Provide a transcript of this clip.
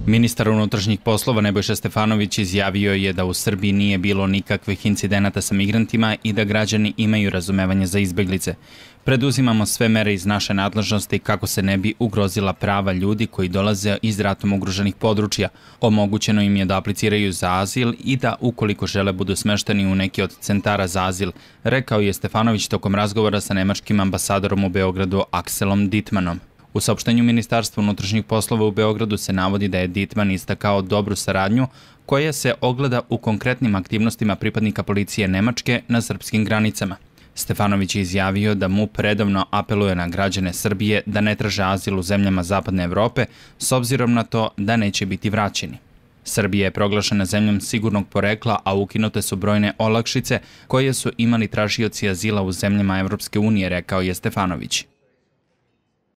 Ministar unutrašnjih poslova Nebojša Stefanović izjavio je da u Srbiji nije bilo nikakvih incidenata sa migrantima i da građani imaju razumevanje za izbeglice. Preduzimamo sve mere iz naše nadležnosti kako se ne bi ugrozila prava ljudi koji dolaze iz ratom ugroženih područja. Omogućeno im je da apliciraju za azil i da ukoliko žele budu smešteni u neki od centara za azil, rekao je Stefanović tokom razgovora sa nemačkim ambasadorom u Beogradu Akselom Dittmanom. U saopštenju Ministarstva unutrašnjih poslova u Beogradu se navodi da je Dittman istakao dobru saradnju koja se ogleda u konkretnim aktivnostima pripadnika policije Nemačke na srpskim granicama. Stefanović je izjavio da MUP redovno apeluje na građane Srbije da ne traže azil u zemljama Zapadne Evrope s obzirom na to da neće biti vraćeni. Srbija je proglašena zemljom sigurnog porekla, a ukinute su brojne olakšice koje su imali tražioci azila u zemljama Evropske unije, rekao je Stefanović.